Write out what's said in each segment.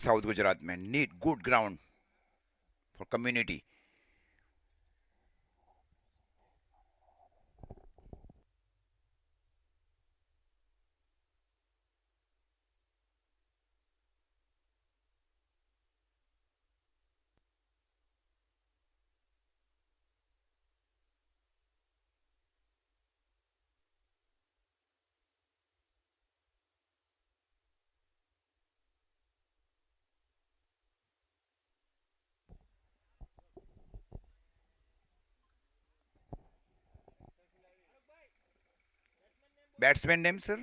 South Gujarat में need good ground for community. Batsman name sir.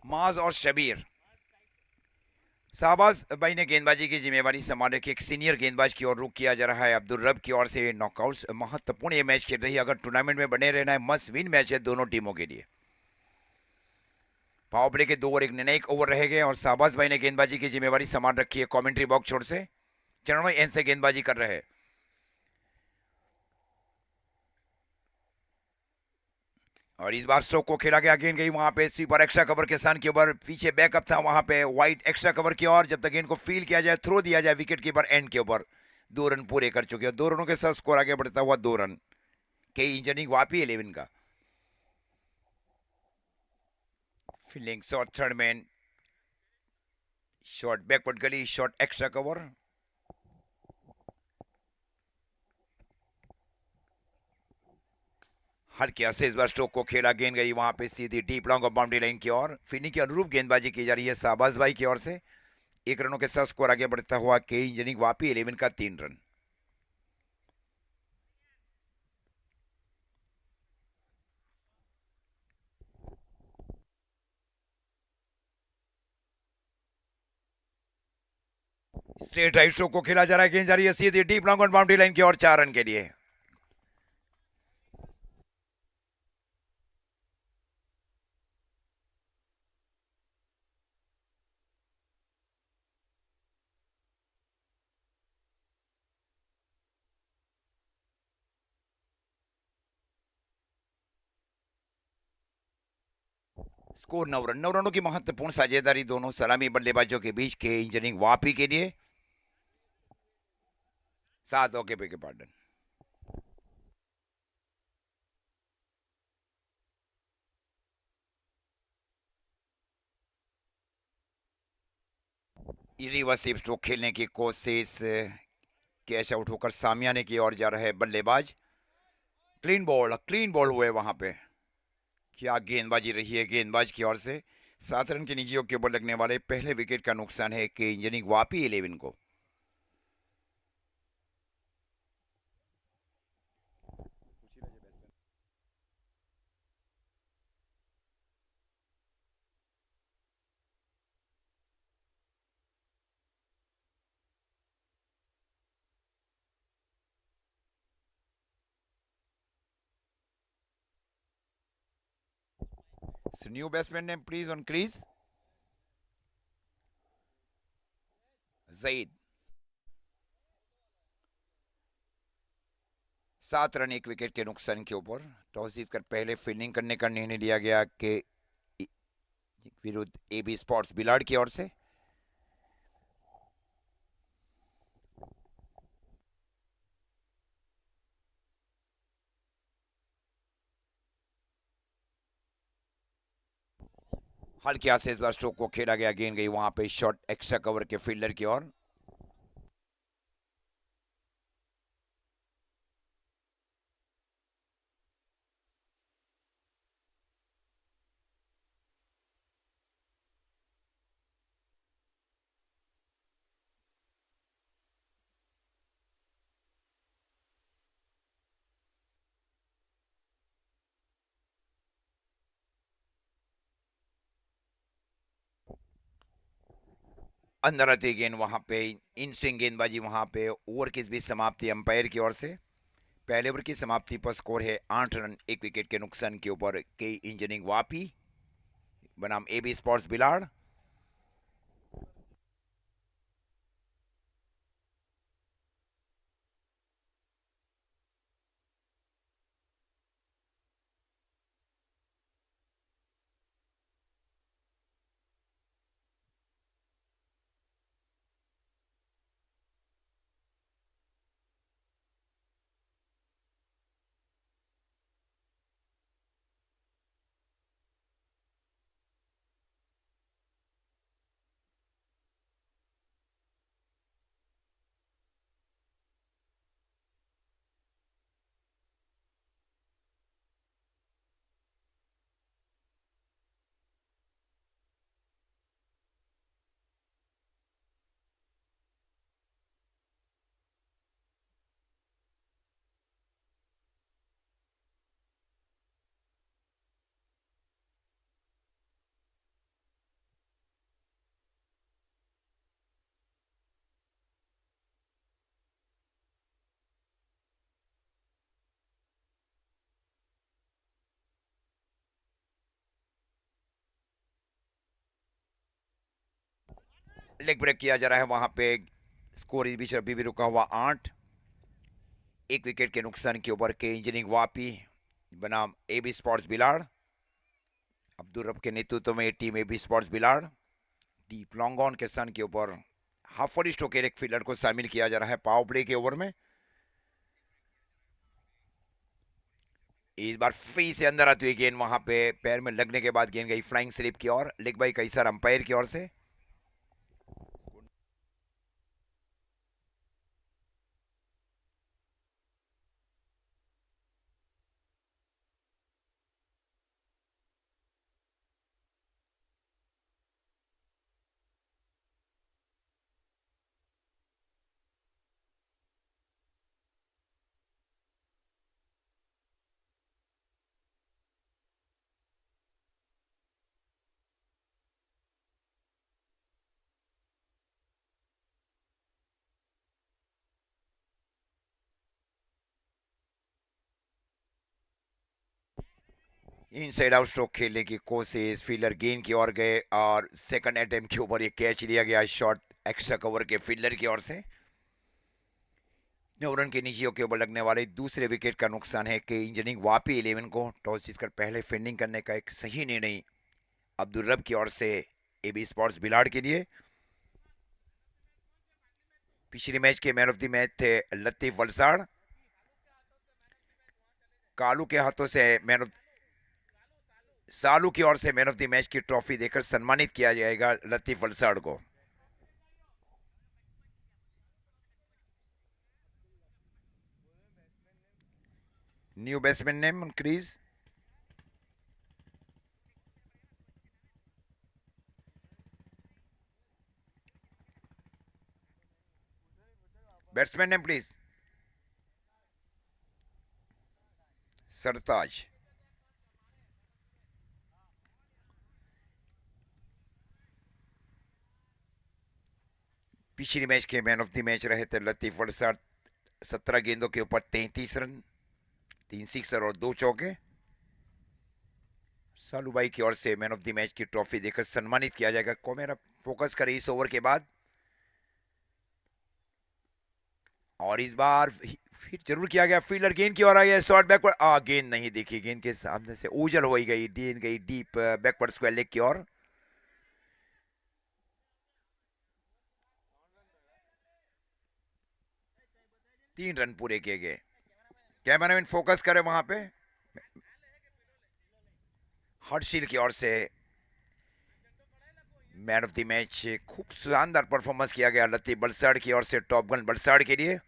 माज और शबीर. शाहबाज भाई ने गेंदबाजी की जिम्मेवारी संभाल रखी. एक सीनियर गेंदबाज की ओर रुख किया जा रहा है. अब्दुल रब की ओर से नॉकआउट महत्वपूर्ण ये मैच खेल रही है. अगर टूर्नामेंट में बने रहना है, मस्ट विन मैच है दोनों टीमों के लिए. पावर प्ले के 2 और एक निर्णायक ओवर रह गए और शाहबाज भाई ने गेंदबाजी की जिम्मेवारी संभाल रखी है. कमेंट्री बॉक्स छोर से चरणों एन से गेंदबाजी कर रहे हैं. और इस बार स्ट्रोक को खेला गया. गेंद गई वहां पे स्वीपर एक्स्ट्रा कवर के सन के ऊपर. पीछे बैकअप था वहां पे वाइट एक्स्ट्रा कवर की ओर. जब तक गेंद को फील किया जाए, थ्रो दिया जाए विकेट कीपर एंड के ऊपर. 2 रन पूरे कर चुके हैं. 2 रनों के साथ स्कोर आगे बढ़ता हुआ 2 रन. कई इंजनिंग वापी 11 का. Fielding shot third man. Shot backward gully. Shot extra cover. हल्के से इस बार स्ट्रोक को खेला. गेंद गई वहां पे सीधी deep long off boundary line की ओर. फील्डिंग के अनुरूप गेंदबाजी की जा रही है शाहबाज भाई की ओर से. 1 रनों के साथ स्कोर आगे बढ़ता हुआ के इंजनिंग वापी 11 का 3 रन. स्ट्रेट राइट स्ट्रोक को खेला जा रहा है. गेंद जा रही है सीधी deep long on boundary line की ओर 4 रन के लिए. Score 9 run. 9 रनों की महत्वपूर्ण साझेदारी दोनों सलामी बल्लेबाजों के बीच. के इंजनिंग वापी के लिए 7 ओके पे के पार्टन. रिवर्सिव स्ट्रोक खेलने की कोशिश. कैच आउट होकर सामियाने की ओर जा रहे बल्लेबाज. क्लीन बॉल हुए वहां पे. क्या गेंदबाजी रही है गेंदबाज की ओर से. 7 रन की निजियों के ऊपर लगने वाले पहले विकेट का नुकसान है के इंजनिंग वापी 11 को. New batsman name please on crease. Sayeed. 7 run 1 wicket के नुकसान के ऊपर. टॉस जीतकर पहले फील्डिंग करने का निर्णय लिया गया के विरुद्ध एबी स्पोर्ट्स बिलाड़ की ओर से. हल्के से इस बार स्ट्रोक को खेला गया. गेंद गई वहां पे शॉट एक्स्ट्रा कवर के फील्डर की ओर. अंदर आती गेंद वहां पे. इन स्विंग गेंदबाजी वहां पे. ओवर की भी समाप्ति अंपायर की ओर से. पहले ओवर की समाप्ति पर स्कोर है 8 रन 1 विकेट के नुकसान के ऊपर. कई इंजनिंग वापी बनाम एबी स्पोर्ट्स बिलाड़. लेग ब्रेक किया जा रहा है वहां पे। स्कोर इस बीच अभी भी रुका हुआ 8। एक विकेट के नुकसान के ऊपर के इंजीनियरिंग वापी बनाम एबी स्पोर्ट्स बिलाड़। अब्दुल रब के नेतृत्व में टीम एबी स्पोर्ट्स बिलाड़ डीप लॉन्ग ऑन के सन के ऊपर हाफ और स्ट्रोक एक फील्डर को शामिल किया जा रहा है पावर प्ले के ओवर में। इस बार फ्री से अंदर आती हुई गेंद वहां पे पैर में लगने के बाद गेंद गई फ्लाइंग स्लिप की ओर। लेग बाई कई सर अंपायर की ओर से। इनसाइड आउट स्ट्रोक खेलने की कोशिश, फील्डर गेंद की ओर गए और सेकंड अटेम्प्ट के ऊपर ये कैच लिया गया शॉट एक्स्ट्रा कवर के फील्डर की ओर से। 9 रन के नीचे के ऊपर लगने वाले दूसरे विकेट का नुकसान है कि इंजीनियरिंग वापी 11 को टॉस जीतकर पहले फील्डिंग करने का एक सही निर्णय अब्दुल रब की ओर से एबी स्पोर्ट्स बिलाड़ के लिए। पिछले मैच के मैन ऑफ द मैच थे लतीफ वलसाड़। कालू के हाथों से मैन ऑफ सालू की ओर से मैन ऑफ द मैच की ट्रॉफी देकर सम्मानित किया जाएगा लतीफ वलसाड़ को। New batsman name on crease. Batsman name please. Sartaj. पिछले मैच के मैन ऑफ द मैच रहे थे लतीफ वलसाड़। 17 गेंदों के ऊपर 33 रन, 3 सिक्सर और 2 चौके। सालूबाई की ओर से मैन ऑफ द मैच की ट्रॉफी देकर सम्मानित किया जाएगा। कोमेरा फोकस करे इस ओवर के बाद और इस बार फिर जरूर किया गया। फील्डर गेंद की ओर आ गया, शॉर्ट बैकवर्ड, गेंद नहीं देखी, गेंद के सामने से ओझल हो गई, गेंद गई डीप बैकवर्ड स्क्वायर लेग की ओर। तीन रन पूरे किए गए। कैमरामैन फोकस करे वहां पे। हर्षिल की ओर से मैन ऑफ द मैच खूब शानदार परफॉर्मेंस किया गया लतीफ वलसाड़ की ओर से टॉप गन वलसाड़ के लिए।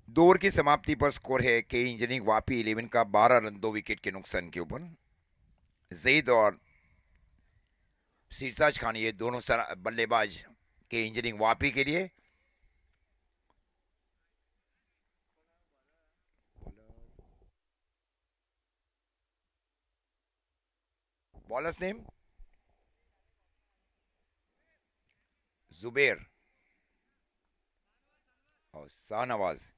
दो ओवर की समाप्ति पर स्कोर है के इंजीनियरिंग वापी 11 का 12 रन 2 विकेट के नुकसान के ऊपर। जईद और सिरताज खान ये दोनों बल्लेबाज के इंजीनियरिंग वापी के लिए। बॉलर्स नेम जुबेर और शाहनवाज।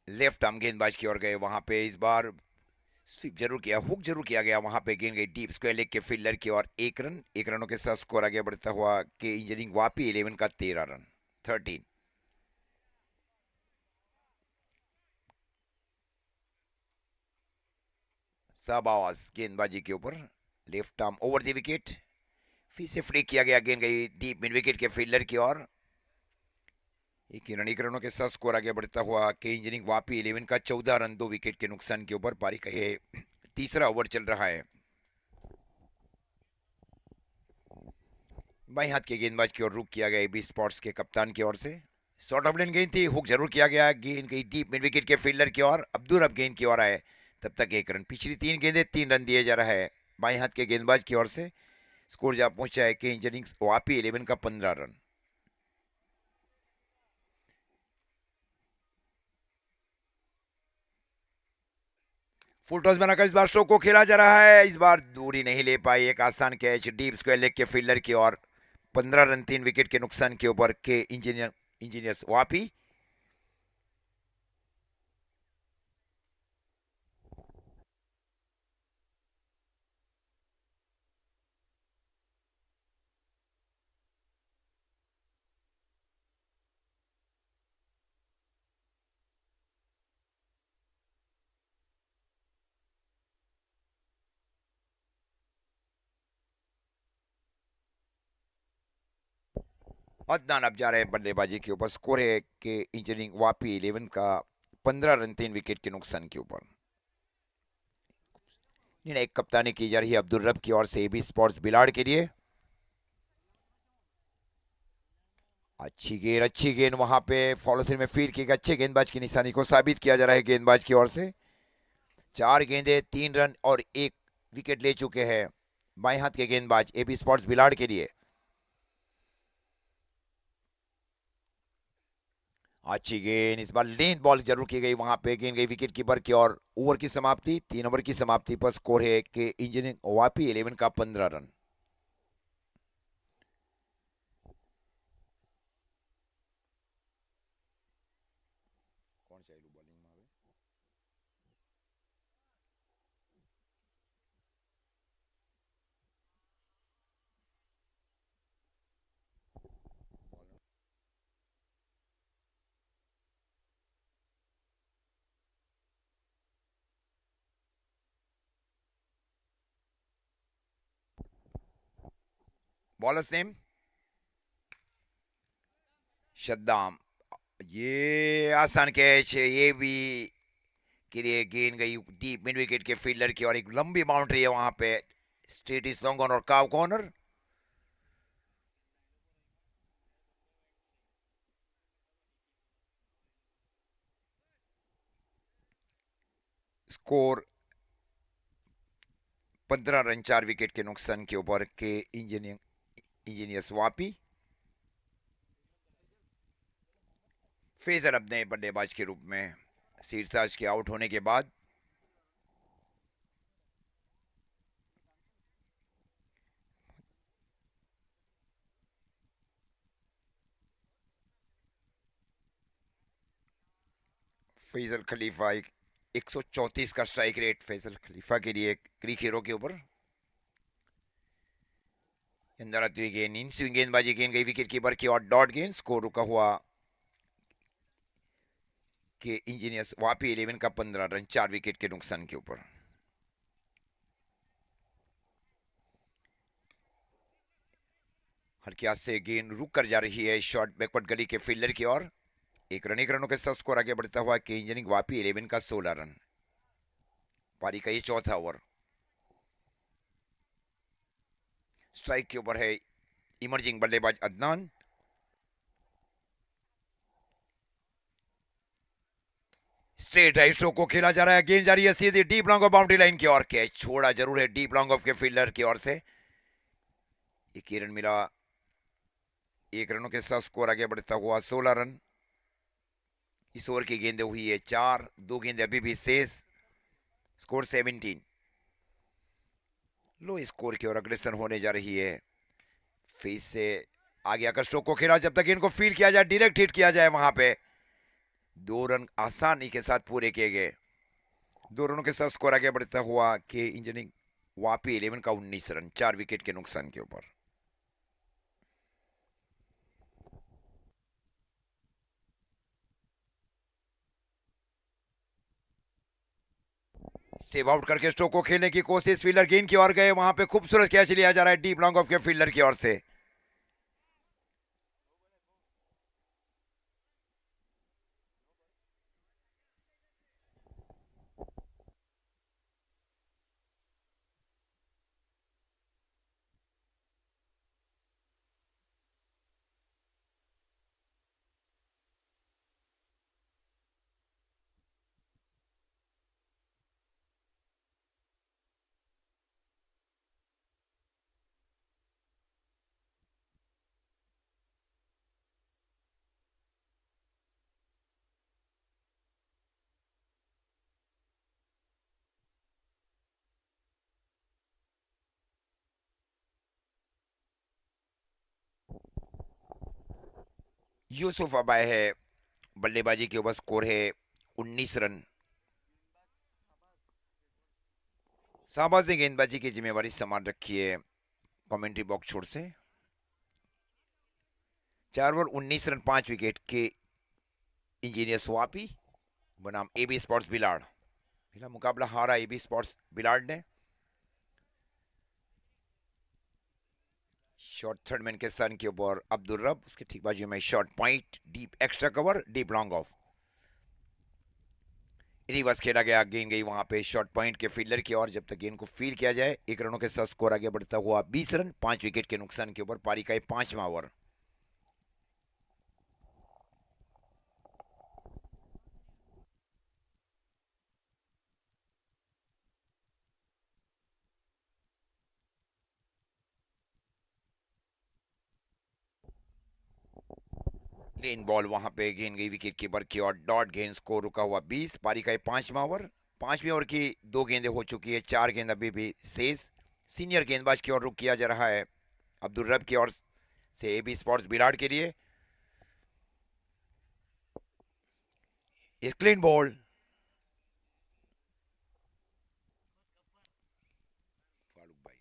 लेफ्ट आर्म गेंदबाज की ओर गए वहां पे। इस बार स्वीप जरूर किया, हुक जरूर किया गया वहां पे। गेंद गई डीप स्क्वायर लेग के फील्डर की ओर। 1 रन, 1 रनों के साथ स्कोर आगे बढ़ता हुआ के इंजीनियरिंग वापी 11 का 13 रन 13। शाहबाज गेंदबाजी के ऊपर, left arm over the wicket. फिर से फ्री किया गया, गेंद गई डीप मिड विकेट के फील्डर की ओर। 1 रनों के साथ स्कोर आगे बढ़ता हुआ के इंजीनियरिंग वापी 11 का 14 रन 2 विकेट के नुकसान के ऊपर। पारी का ये तीसरा ओवर चल रहा है। बाई हाथ के गेंदबाज की ओर रुक किया गया एबी स्पोर्ट्स के कप्तान की ओर से। शॉर्ट ऑफ लेन गेंद थी, हुक जरूर किया गया, गेंद गई डीप मिड विकेट के फील्डर की ओर। अब्दुल रब गेंद की ओर आए, तब तक 1 रन। पिछली 3 गेंदें 3 रन दिए जा रहा है बाई हाथ के गेंदबाज की ओर से। स्कोर जा पहुंचा है के इंजीनियरिंग वापी 11 का 15 रन। फुल टॉस बनाकर इस बार स्ट्रोक को खेला जा रहा है, इस बार दूरी नहीं ले पाई, एक आसान कैच डीप स्क्वायर लेग के फील्डर की ओर। 15 रन 3 विकेट के नुकसान के ऊपर के इंजीनियर्स वापी। अदनान अब जा रहे हैं बल्लेबाजी के ऊपर, स्कोर है कि इंजीनियरिंग वापी 11 का 15 रन 3 विकेट के नुकसान के ऊपर। एक कप्तानी की जा रही है अब्दुल रब की ओर से एबी स्पोर्ट्स बिलाड़ के लिए। अच्छी गेंद वहां पे फॉलो थ्रू में फील्ड की अच्छे गेंदबाज की निशानी को साबित किया जा रहा है गेंदबाज की ओर से। 4 गेंदे 3 रन और 1 विकेट ले चुके हैं बाएं हाथ के गेंदबाज एबी स्पोर्ट्स बिलाड़ के लिए। अच्छी गेंद, इस बार लेंथ बॉल जरूर की गई वहां पे, गेंद गई विकेट कीपर की और ओवर की समाप्ति 3 ओवर की समाप्ति पर स्कोर है कि इंजीनियरिंग वापी 11 का 15 रन। बॉलर्स नेम शद्दाम, ये आसान कैच है, ये भी के लिए गेंद गई डीप मिड विकेट के फील्डर की और एक लंबी बाउंड्री है वहां पे, स्ट्रेट इज लॉन्ग ऑन और काव कॉर्नर। स्कोर 15 रन 4 विकेट के नुकसान के ऊपर के इंजीनियर्स वापी। फेजर अपने बल्लेबाज के रूप में शीर्षाज के आउट होने के बाद फैजल खलीफा 134 का स्ट्राइक रेट फैजल खलीफा के लिए क्रिक हीरो के ऊपर। अंदर आती हुई गेंद, इन स्विंग गेंदबाजी, गेंद गई विकेट कीपर की और डॉट गेंद, स्कोर रुका हुआ कि इंजीनियर्स वापी 11 का 15 रन 4 विकेट के नुकसान के ऊपर। हल्की हाथ से गेंद रुक कर जा रही है शॉर्ट बैकवर्ड गली के फील्डर की ओर। एक रनों के साथ स्कोर आगे बढ़ता हुआ कि इंजीनियरिंग वापी 11 का 16 रन। पारी का ये चौथा ओवर। स्ट्राइक के ऊपर है इमर्जिंग बल्लेबाज अदनान। स्ट्रेट राइट स्ट्रोक को खेला जा रहा है, गेंद जा रही है सीधी deep long off boundary line की ओर, कैच छोड़ा जरूर है डीप लॉन्ग ऑफ के फील्डर की ओर से। एक रन मिला, 1 रनों के साथ स्कोर आगे बढ़ता हुआ 16 रन। इस ओवर की गेंदें हुई है 4, 2 गेंदें अभी भी शेष, स्कोर 17। लो स्कोर की ओर अग्रसर होने जा रही है। फेस से आगे आकर स्ट्रोक को खेला, जब तक इनको फील किया जाए, डायरेक्ट हिट किया जाए वहां पे। 2 रन आसानी के साथ पूरे किए गए। 2 रनों के साथ स्कोर आगे बढ़ता हुआ कि इंजीनियरिंग वापी 11 का 19 रन 4 विकेट के नुकसान के ऊपर। सेव आउट करके स्ट्रोक को खेलने की कोशिश, फील्डर गेंद की ओर गए, वहां पे खूबसूरत कैच लिया जा रहा है डीप लॉन्ग ऑफ के फील्डर की ओर से। यूसुफ अब आए है बल्लेबाजी के ऊपर, स्कोर है 19 रन। शाहबाज ने गेंदबाजी की जिम्मेवारी संभाल रखी है कमेंट्री बॉक्स छोर से। 4 ओवर 19 रन 5 विकेट के इंजीनियर स्वापी बनाम एबी स्पोर्ट्स बिलाड़। पहला मुकाबला हारा एबी स्पोर्ट्स बिलाड़ ने। शॉर्ट थर्ड मैन के सन के ऊपर अब्दुल रब, उसके ठीक बाजू में short point, deep extra cover, deep long of. Reverse खेला गया, गेंद गई वहां पे शॉर्ट पॉइंट के फील्डर की ओर। जब तक गेंद को फील किया जाए 1 रनों के साथ स्कोर आगे बढ़ता हुआ 20 रन 5 विकेट के नुकसान के ऊपर। पारी का 5वां ओवर। लेन बॉल वहां पे गेंद गई विकेट कीपर की और डॉट गेंद, स्कोर रुका हुआ 20। पारी का 5वां ओवर। 5वीं ओवर की 2 गेंदें हो चुकी है, 4 गेंद अभी भी शेष। सीनियर गेंदबाज की ओर रुख किया जा रहा है अब्दुल रब की ओर से एबी स्पोर्ट्स बिलाड़ के लिए। Clean ball. फारूक भाई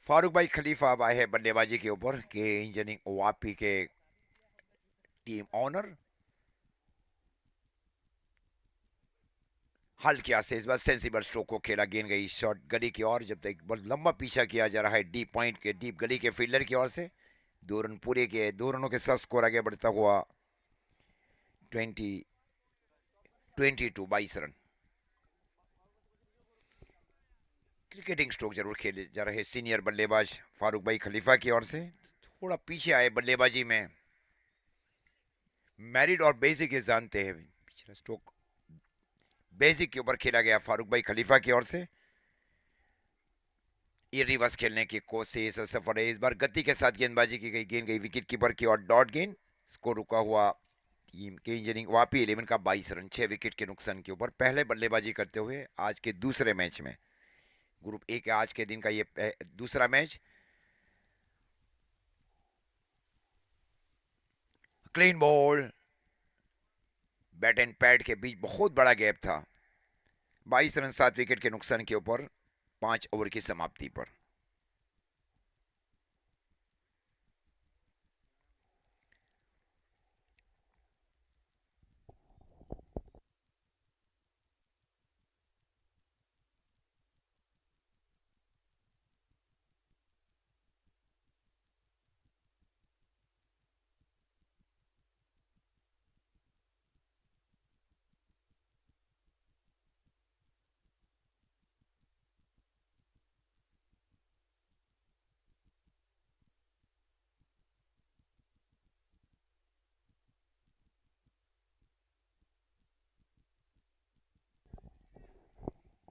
फारूक भाई खलीफा अब आए हैं बल्लेबाजी के ऊपर के इंजीनियरिंग ओवापी के टीम ऑनर। हल्के से इस बार सेंसिबल स्ट्रोक को खेला, गेंद गई शॉर्ट गली की ओर। जब तक बहुत लंबा पीछा किया जा रहा है डीप पॉइंट के, डीप गली के फील्डर की ओर से। 2 रन पूरे किए, 2 रनों के साथ स्कोर आगे बढ़ता हुआ 22 रन। क्रिकेटिंग स्ट्रोक जरूर खेले जा रहे सीनियर बल्लेबाज फारूक भाई खलीफा की ओर से। थोड़ा पीछे आए बल्लेबाजी में, मैरिड और बेसिक ये जानते हैं। पिछला स्ट्रोक बेसिक के ऊपर खेला गया फारूक भाई खलीफा की ओर से। ये रिवर्स खेलने की कोशिश सफल है। इस बार गति के साथ गेंदबाजी की गई, गेंद गई विकेट कीपर की और डॉट गेंद। स्कोर रुका हुआ टीम के इंजीनियरिंग वापी 11 का 22 रन 6 विकेट के नुकसान के ऊपर। पहले बल्लेबाजी करते हुए आज के दूसरे मैच में, ग्रुप ए के आज के दिन का ये दूसरा match. Clean ball, bat and pad के बीच बहुत बड़ा गैप था। 22 रन 7 विकेट के नुकसान के ऊपर 5 ओवर की समाप्ति पर।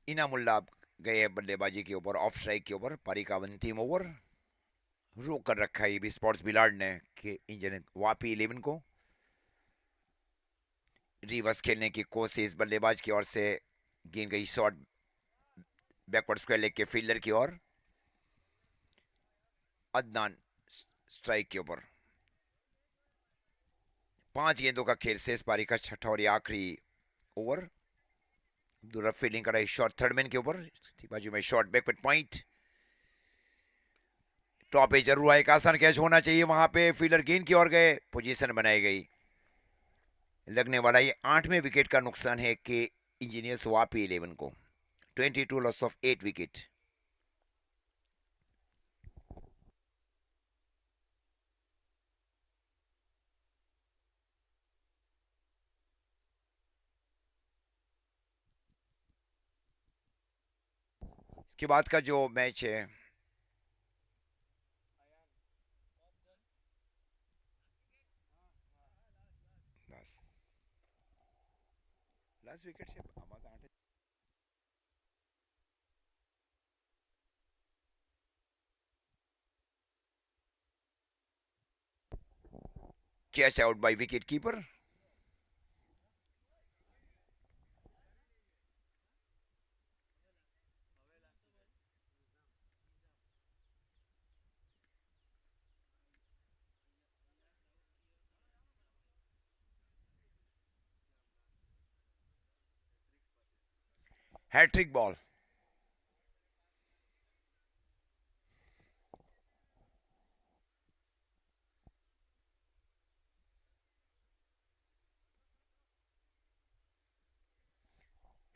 इनामुल्ला गए बल्लेबाजी के ऊपर ऑफ स्ट्राइक के ऊपर। पारी का अंतिम ओवर रोक कर रखा है भी स्पोर्ट्स बिलार्ड ने के इंजन वापी 11 को। रिवर्स खेलने की कोशिश बल्लेबाज की ओर से, गेंद गई शॉट बैकवर्ड स्क्वायर लेग के फील्डर की ओर। अदनान स्ट्राइक के ऊपर। 5 गेंदों का खेल शेष पारी का छठा और आखिरी ओवर। दूर फील्डिंग कर रही शॉट थर्ड मैन के ऊपर, बाजू में शॉट बैकवर्ड पॉइंट। टॉप पे जरूर एक आसान कैच होना चाहिए वहां पे। फील्डर गेंद की ओर गए, पोजीशन बनाई गई। लगने वाला ये 8वें विकेट का नुकसान है कि इंजीनियर्स वापी 11 को। 22 लॉस ऑफ 8 विकेट। इसके बाद का जो मैच है, लास्ट विकेट से catch out by wicket keeper. Hat trick ball.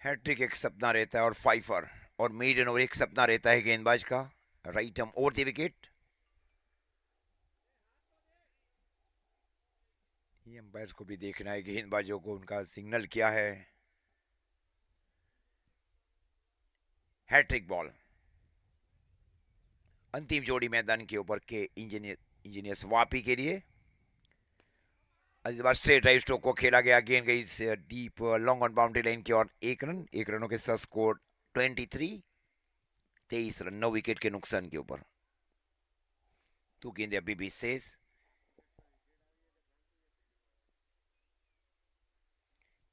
Hat trick एक सपना रहता है और फाइफर और मेडन ओवर एक सपना रहता है गेंदबाज का। राइट हम ओवर द विकेट। ये अंपायर को भी देखना है गेंदबाजों को, उनका सिग्नल क्या है। Hat trick ball. अंतिम जोड़ी मैदान के ऊपर के इंजीनियर्स वापी के लिए। इस बार स्ट्रेट ड्राइव स्ट्रोक को खेला गया, गेंद गई deep long on boundary line की और एक रनों के साथ स्कोर 23। 23 रन 9 विकेट के नुकसान के ऊपर। तो गेंदे अभी भी शेष।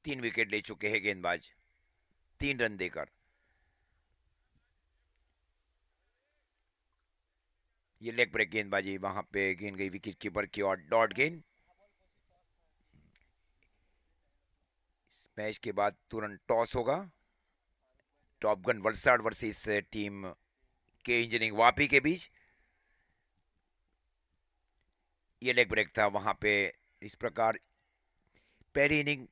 3 विकेट ले चुके हैं गेंदबाज 3 रन देकर। ये लेग ब्रेक गेंदबाजी, वहां पे गेंद गई विकेट कीपर की और डॉट गेंद। मैच के बाद तुरंत टॉस होगा। Top gun Valsad versus team के इंजीनियरिंग वापी के बीच। ये लेग ब्रेक था वहां पे। इस प्रकार पहली इनिंग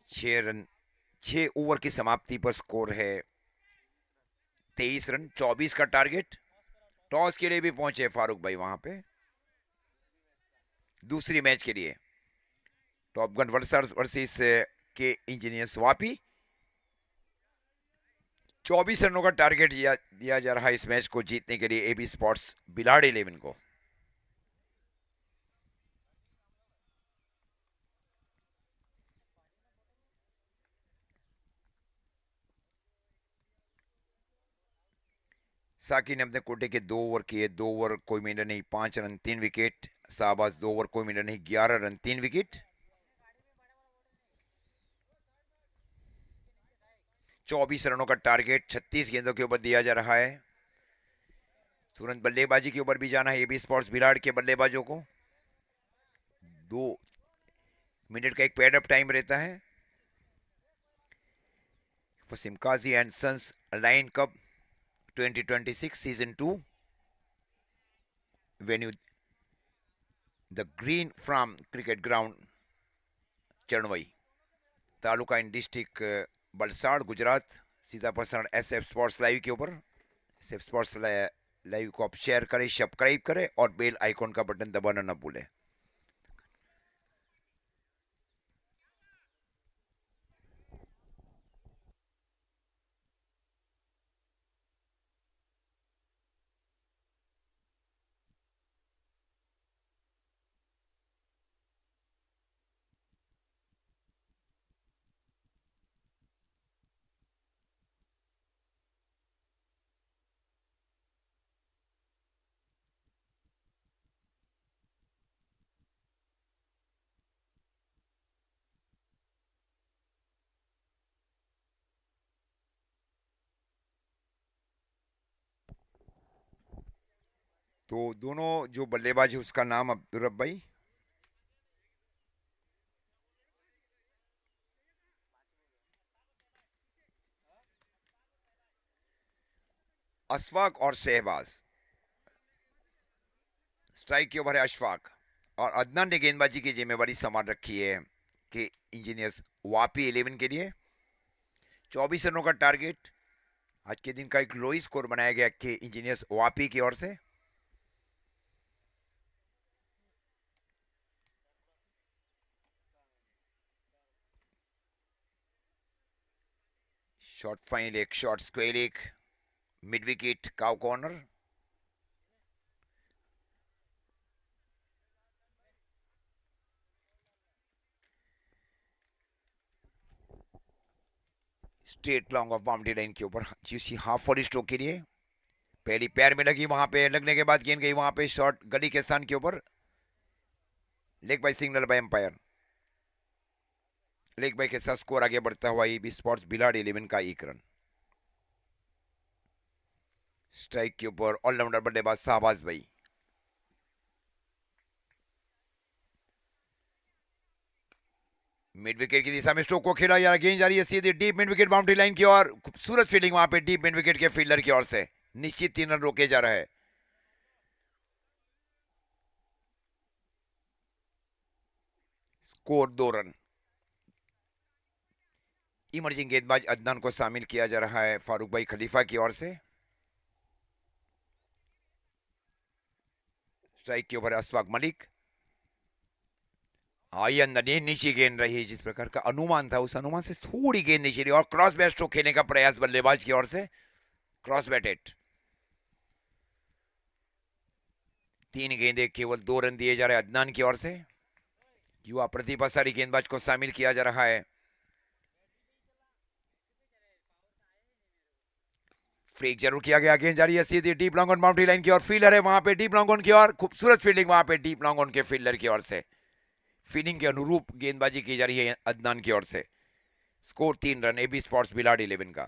6 रन 6 ओवर की समाप्ति पर स्कोर है 23 रन। 24 का टारगेट। टॉस के लिए भी पहुंचे फारूक भाई वहां पे दूसरी मैच के लिए। टॉप गन वर्सेस के इंजीनियर्स वापी। 24 रनों का टारगेट दिया जा रहा है इस मैच को जीतने के लिए एबी स्पोर्ट्स बिलाड़ 11 को। साकी ने अपने कोटे के 2 ओवर किए। 2 ओवर कोई मिनट नहीं, 5 रन 3 विकेट। शाहबाज 2 ओवर कोई मिनट नहीं, 11 रन 3 विकेट। 24 रनों का टारगेट 36 गेंदों के ऊपर दिया जा रहा है। तुरंत बल्लेबाजी के ऊपर भी जाना है एबी स्पोर्ट्स बिलाड़ के बल्लेबाजों को। 2 मिनट का एक पैड अप टाइम रहता है। Wasim Kazi and sons line cup 2026 season 2 venue the green farm cricket ground Charanvai taluka in district Valsad Gujarat. सीधा प्रसारण एसएफ स्पोर्ट्स लाइव के ऊपर। एसएफ स्पोर्ट्स लाइव को आप शेयर करें, सब्सक्राइब करें और बेल आइकॉन का बटन दबाना ना भूलें। तो दोनों जो बल्लेबाज है उसका नाम अब्दुल रब भाई। अशफाक और शहबाज। स्ट्राइक के ओवर है अशफाक। और अदनान ने गेंदबाजी की जिम्मेवारी संभाल रखी है कि इंजीनियर्स वापी 11 के लिए 24 रनों का टारगेट। आज के दिन का एक लो स्कोर बनाया गया कि इंजीनियर्स वापी की ओर से। शॉट फाइन एक शॉट स्क्वेयर एक mid wicket cow corner. Straight long off boundary line के ऊपर जीसी हाफ फॉर स्ट्रोक के लिए। पहली पैर में लगी, वहां पे लगने के बाद गेंद गई वहां पे शॉट गली के स्थान के ऊपर। Leg bye signal by umpire. Leg bye के साथ स्कोर आगे बढ़ता हुआ ईबी स्पोर्ट्स बिलाड 11 का 1 रन। स्ट्राइक के ऊपर ऑलराउंडर बल्लेबाज शाहबाज भाई। मिड विकेट की दिशा में स्ट्रोक को खेला जा रहा, गेंद जा रही है सीधी deep mid wicket boundary line की ओर। खूबसूरत फील्डिंग वहां पे डीप मिड विकेट के फील्डर की ओर से। निश्चित 3 रन रोके जा रहा है। Score 2 run. इमर्जिंग गेंदबाज अदनान को शामिल किया जा रहा है फारूक भाई खलीफा की ओर से। स्ट्राइक के ऊपर अशफाक मलिक। आई अंदर नीचे गेंद रही, जिस प्रकार का अनुमान था उस अनुमान से थोड़ी गेंद नीचे रही और क्रॉस बैट स्ट्रोक खेलने का प्रयास बल्लेबाज की ओर से। Cross batted. 3 गेंदे केवल 2 रन दिए जा रहे हैं अदनान की ओर से। युवा प्रतिभाशाली गेंदबाज को शामिल किया जा रहा है। फ्रीक जरूर किया गया, गेंद जारी है सीधी deep long on boundary line की ओर। फील्डर है वहां पे डीप लॉन्ग ऑन की ओर। खूबसूरत फील्डिंग वहां पे डीप लॉन्ग ऑन के फील्डर की ओर से। फील्डिंग के अनुरूप गेंदबाजी की जा रही है अदनान की ओर से। स्कोर 3 रन एबी स्पोर्ट्स बिलाड 11 का।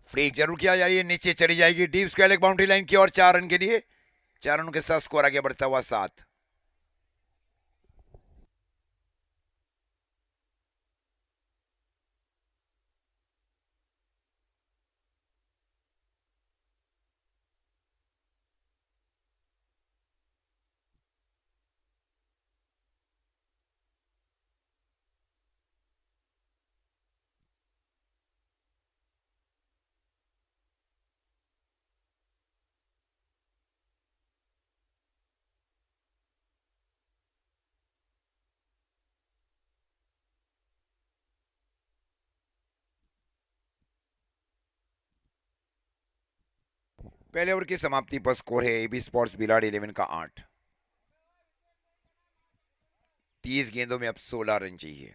फ्रीक जरूर किया जा रही है, नीचे चली जाएगी deep square leg boundary line की ओर 4 रन के लिए। 4 रनों के साथ स्कोर आगे बढ़ता हुआ 7। पहले ओवर की समाप्ति पर स्कोर है एबी स्पोर्ट्स बिलाड 11 का 8। 30 गेंदों में अब 16 रन चाहिए।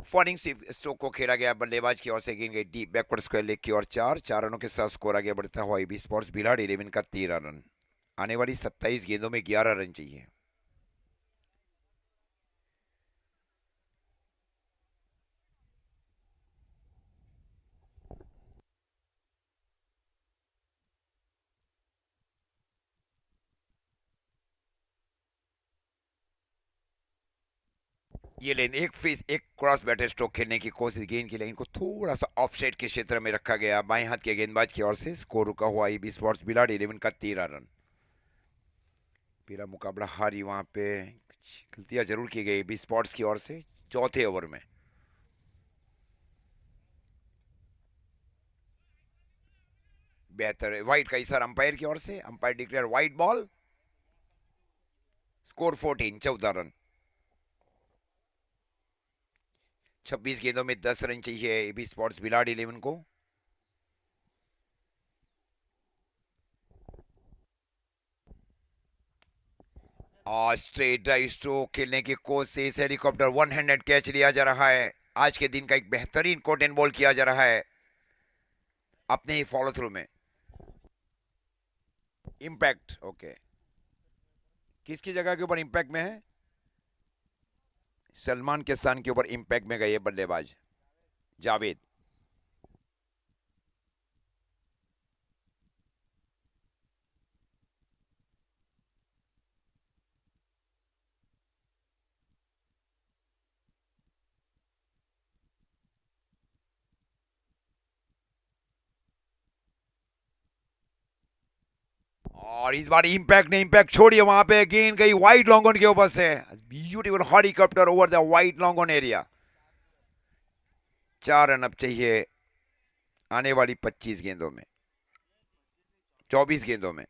फॉलिंग स्ट्रोक को खेला गया बल्लेबाज की ओर से, गेंद गई डीप बैकवर्ड स्क्वायर लेग की ओर। 4 रनों के साथ स्कोर आगे बढ़ता हुआ एबी स्पोर्ट्स बिलाड 11 का 13 रन। आने वाली 27 गेंदों में 11 रन चाहिए। ये लेन एक क्रॉस बैटर स्ट्रोक खेलने की कोशिश, गेंद की लाइन को थोड़ा सा ऑफसाइड के क्षेत्र में रखा गया बाएं हाथ के गेंदबाज की ओर से। स्कोर रुका हुआ ईबी स्पोर्ट्स बिलाड 11 का 13 रन। पहला मुकाबला हारी वहां पे, गलतियां जरूर की गई ईबी स्पोर्ट्स की ओर से चौथे ओवर में। बेहतर वाइट का इशारा अंपायर की ओर से, umpire declare white ball. Score 14 26 गेंदों में 10 रन चाहिए एबी स्पोर्ट्स बिलाड 11 को। और स्ट्रेट ड्राइव स्ट्रोक खेलने की कोशिश, हेलीकॉप्टर वन हैंडेड कैच लिया जा रहा है। आज के दिन का एक बेहतरीन कोटेन बॉल किया जा रहा है अपने ही फॉलो थ्रू में। इंपैक्ट ओके, किसकी जगह के ऊपर इंपैक्ट में है? सलमान के स्थान के ऊपर इंपैक्ट में गए बल्लेबाज जावेद। और इस बार इंपैक्ट ने इंपैक्ट छोड़िए, वहां पे गेंद गई वाइट लॉन्ग ऑन के ऊपर से। Beautiful helicopter over the white long on area. 4 run अब चाहिए आने वाली 25 गेंदों में, 24 गेंदों में।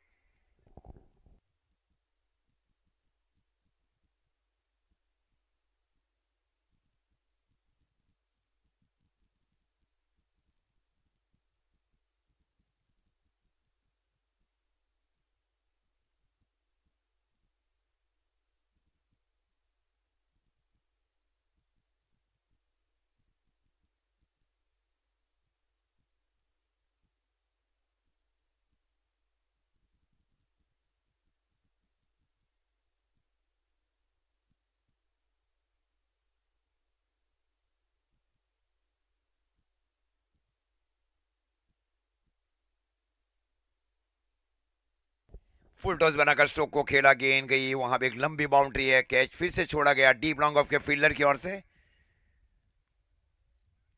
फुल टॉस बनाकर स्ट्रोक को खेला, गेंद गई वहां पे, एक लंबी बाउंड्री है, कैच फिर से छोड़ा गया डीप लॉन्ग ऑफ के फील्डर की ओर से।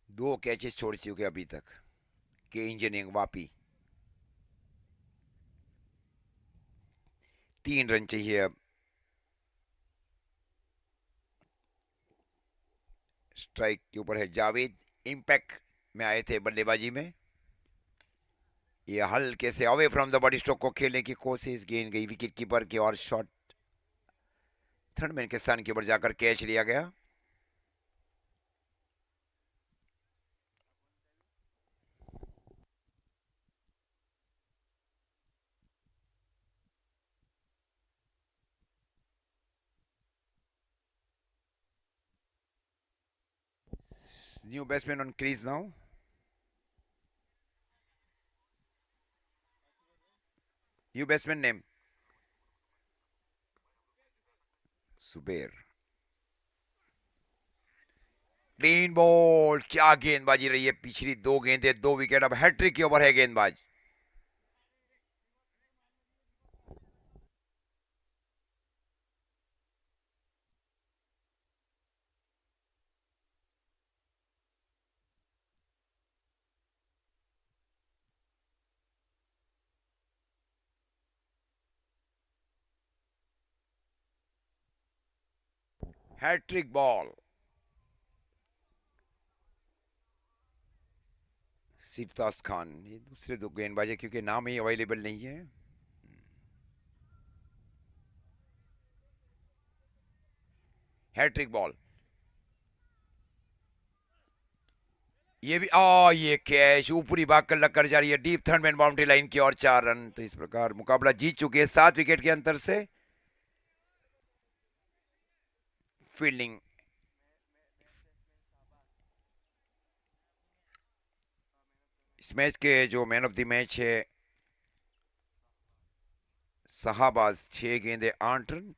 2 कैचेस छोड़ चुके अभी तक के इंजीनियरिंग वापी। 3 रन चाहिए अब। स्ट्राइक के ऊपर है जावेद, इंपैक्ट में आए थे बल्लेबाजी में। ये हल्के से away from the body stroke को खेलने की कोशिश, गेंद गई विकेट कीपर की और शॉट थर्ड मैन के स्थान के ऊपर जाकर कैच लिया गया। New batsman on crease now. New batsman name सुबेर। क्लीन बॉल, क्या गेंदबाजी रही है, पिछली 2 गेंदें 2 विकेट। अब हैट्रिक के ऊपर है गेंदबाज। Hat trick ball. सिफ्तास खान, ये दूसरे 2 गेंदबाजी क्योंकि नाम ही अवेलेबल नहीं है। हैट्रिक बॉल, ये भी ये कैच ऊपरी भाग कर लग कर जा रही है deep third man boundary line की और 4 रन। तो इस प्रकार मुकाबला जीत चुके हैं 7 विकेट के अंतर से। फील्डिंग, इस मैच के जो मैन ऑफ द मैच है शाहबाज, 6 गेंदे 8 रन,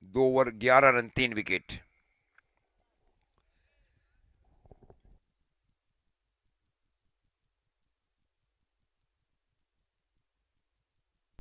2 ओवर 11 रन 3 विकेट।